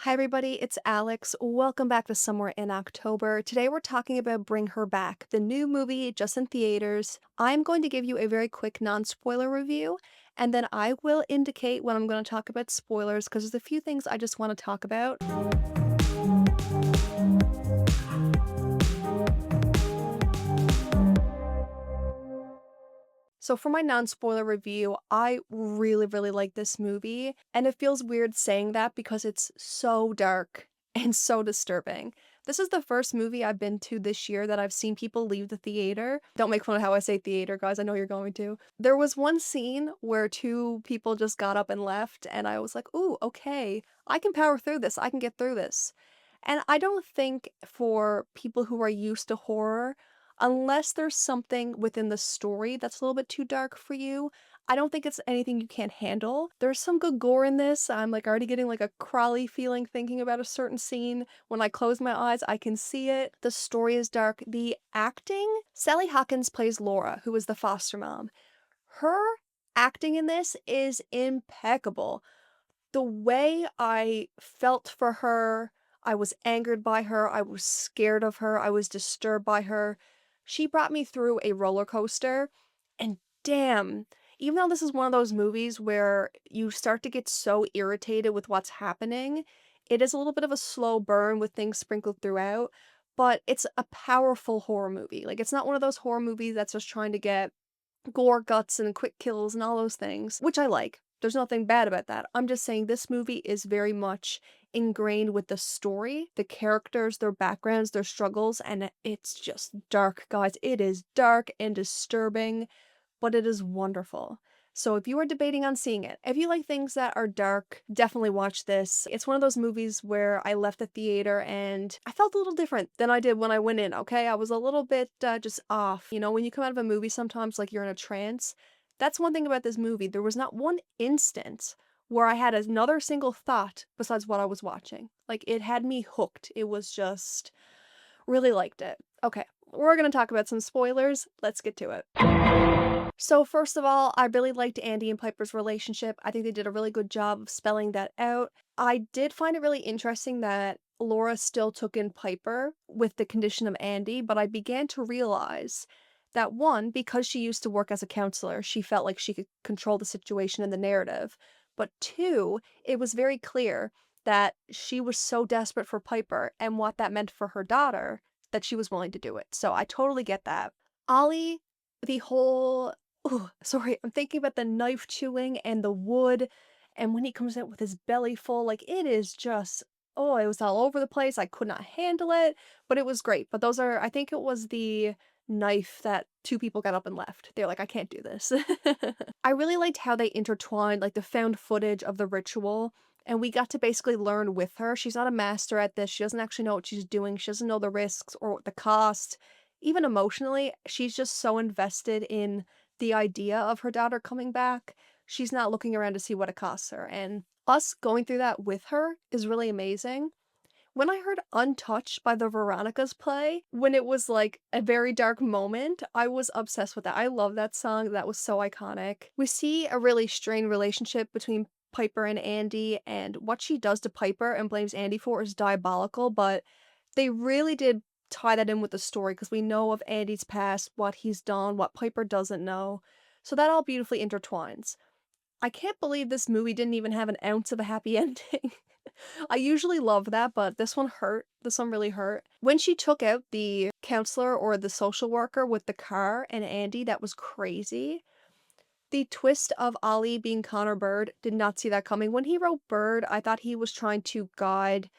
Hi, everybody, it's Alex. Welcome back to Somewhere in October. Today we're talking about Bring Her Back, the new movie just in theaters. I'm going to give you a very quick non spoiler review, and then I will indicate when I'm going to talk about spoilers because there's a few things I just want to talk about. So for my non-spoiler review, I really like this movie, and it feels weird saying that because it's so dark and so disturbing. This is the first movie I've been to this year that I've seen people leave the theater. Don't make fun of how I say theater, guys. I know you're going to. There was one scene where two people just got up and left, and I was like, ooh, okay, I can power through this. I can get through this. And I don't think for people who are used to horror, unless there's something within the story that's a little bit too dark for you, I don't think it's anything you can't handle. There's some good gore in this. I'm like already getting like a crawly feeling thinking about a certain scene. When I close my eyes, I can see it. The story is dark. The acting, Sally Hawkins plays Laura, who is the foster mom. Her acting in this is impeccable. The way I felt for her, I was angered by her, I was scared of her, I was disturbed by her. She brought me through a roller coaster, and damn, even though this is one of those movies where you start to get so irritated with what's happening, it is a little bit of a slow burn with things sprinkled throughout, but it's a powerful horror movie. Like, it's not one of those horror movies that's just trying to get gore, guts, and quick kills and all those things, which I like. There's nothing bad about that. I'm just saying this movie is very much ingrained with the story, the characters, their backgrounds, their struggles, and it's just dark, guys. It is dark and disturbing, but it is wonderful. So if you are debating on seeing it, if you like things that are dark, definitely watch this. It's one of those movies where I left the theater and I felt a little different than I did when I went in, okay? I was a little bit just off. You know, when you come out of a movie sometimes like you're in a trance, that's one thing about this movie. There was not one instance where I had another single thought besides what I was watching. Like, it had me hooked. It was just really liked it. Okay, we're gonna talk about some spoilers. Let's get to it. So first of all, I really liked Andy and Piper's relationship. I think they did a really good job of spelling that out. I did find it really interesting that Laura still took in Piper with the condition of Andy, but I began to realize that one, because she used to work as a counselor, she felt like she could control the situation and the narrative. But two, it was very clear that she was so desperate for Piper and what that meant for her daughter that she was willing to do it. So I totally get that. Ollie, the whole oh, sorry, I'm thinking about the knife chewing and the wood, and when he comes out with his belly full, like, it is just oh, it was all over the place, I could not handle it, but it was great, but those are I think it was the knife that 2 people got up and left. They're like, "I can't do this." I really liked how they intertwined, like, the found footage of the ritual, and we got to basically learn with her. She's not a master at this, she doesn't actually know what she's doing, she doesn't know the risks or the cost. Even emotionally, she's just so invested in the idea of her daughter coming back, she's not looking around to see what it costs her, and us going through that with her is really amazing. When I heard "Untouched" by the Veronicas play, when it was, like, a very dark moment, I was obsessed with that. I love that song, that was so iconic. We see a really strained relationship between Piper and Andy, and what she does to Piper and blames Andy for is diabolical, but they really did tie that in with the story because we know of Andy's past, what he's done, what Piper doesn't know, so that all beautifully intertwines. I can't believe this movie didn't even have an ounce of a happy ending. I usually love that, but this one hurt. This one really hurt. When she took out the counselor or the social worker with the car and Andy, that was crazy. The twist of Ollie being Connor Bird, did not see that coming. When he wrote Bird, I thought he was trying to guide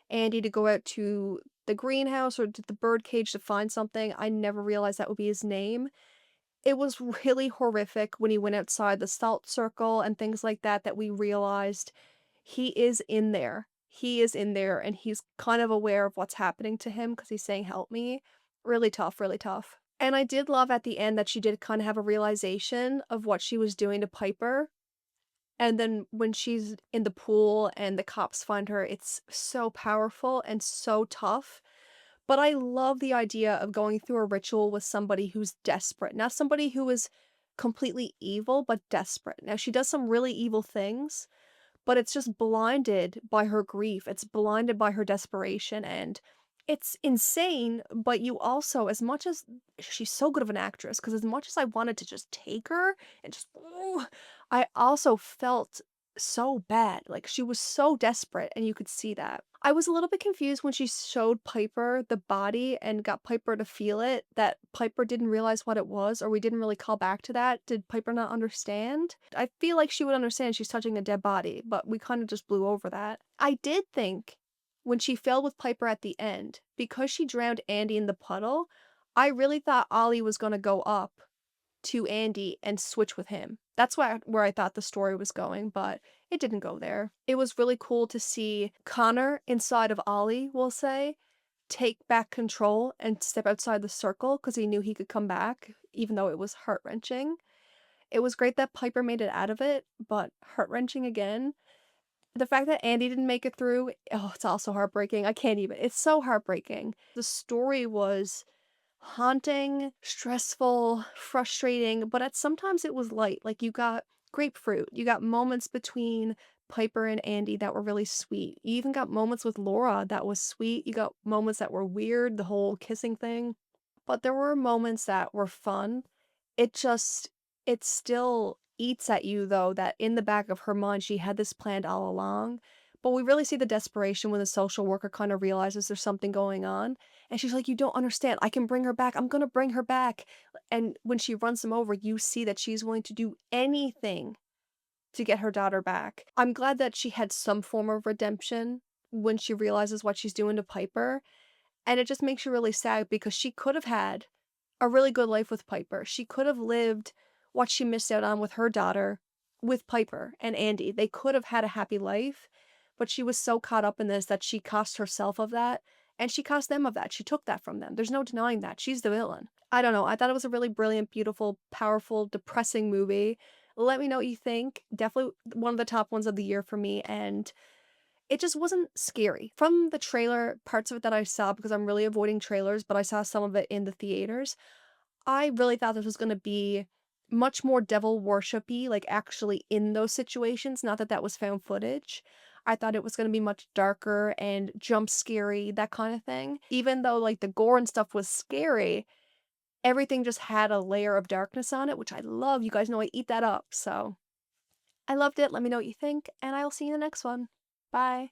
Andy to go out to the greenhouse or to the bird cage to find something. I never realized that would be his name. It was really horrific when he went outside the salt circle and things like that that we realized he is in there. He is in there and he's kind of aware of what's happening to him because he's saying, "Help me." Really tough, really tough. And I did love at the end that she did kind of have a realization of what she was doing to Piper. And then when she's in the pool and the cops find her, it's so powerful and so tough. But I love the idea of going through a ritual with somebody who's desperate, not somebody who is completely evil, but desperate. Now, she does some really evil things, but it's just blinded by her grief, it's blinded by her desperation, and it's insane, but you also as much as she's so good of an actress, because as much as I wanted to just take her and just ooh, I also felt so bad, like, she was so desperate, and you could see that. I was a little bit confused when she showed Piper the body and got Piper to feel it, that Piper didn't realize what it was, or we didn't really call back to that. Did Piper not understand? I feel like she would understand she's touching a dead body, but we kinda just blew over that. I did think when she fell with Piper at the end, because she drowned Andy in the puddle, I really thought Ollie was gonna go up to Andy and switch with him. That's where I thought the story was going, but it didn't go there. It was really cool to see Connor inside of Ollie, we'll say, take back control and step outside the circle because he knew he could come back, even though it was heart-wrenching. It was great that Piper made it out of it, but heart-wrenching again. The fact that Andy didn't make it through, oh, it's also heartbreaking. I can't even. It's so heartbreaking. The story was haunting, stressful, frustrating, but at sometimes it was light. Like you got grapefruit, you got moments between Piper and Andy that were really sweet. You even got moments with Laura that was sweet. You got moments that were weird, the whole kissing thing. But there were moments that were fun. It just it still eats at you though that in the back of her mind she had this planned all along. But we really see the desperation when the social worker kind of realizes there's something going on. And she's like, "You don't understand. I can bring her back. I'm gonna bring her back." And when she runs him over, you see that she's willing to do anything to get her daughter back. I'm glad that she had some form of redemption when she realizes what she's doing to Piper. And it just makes you really sad because she could have had a really good life with Piper. She could have lived what she missed out on with her daughter with Piper and Andy. They could have had a happy life, but she was so caught up in this that she cost herself of that, and she cost them of that. She took that from them. There's no denying that. She's the villain. I don't know. I thought it was a really brilliant, beautiful, powerful, depressing movie. Let me know what you think. Definitely one of the top ones of the year for me, and it just wasn't scary. From the trailer, parts of it that I saw, because I'm really avoiding trailers, but I saw some of it in the theaters, I really thought this was gonna be much more devil worshipy, like, actually in those situations, not that that was found footage. I thought it was gonna be much darker and jump scary, that kinda thing. Even though, like, the gore and stuff was scary, everything just had a layer of darkness on it, which I love. You guys know I eat that up, so I loved it. Let me know what you think, and I'll see you in the next one. Bye.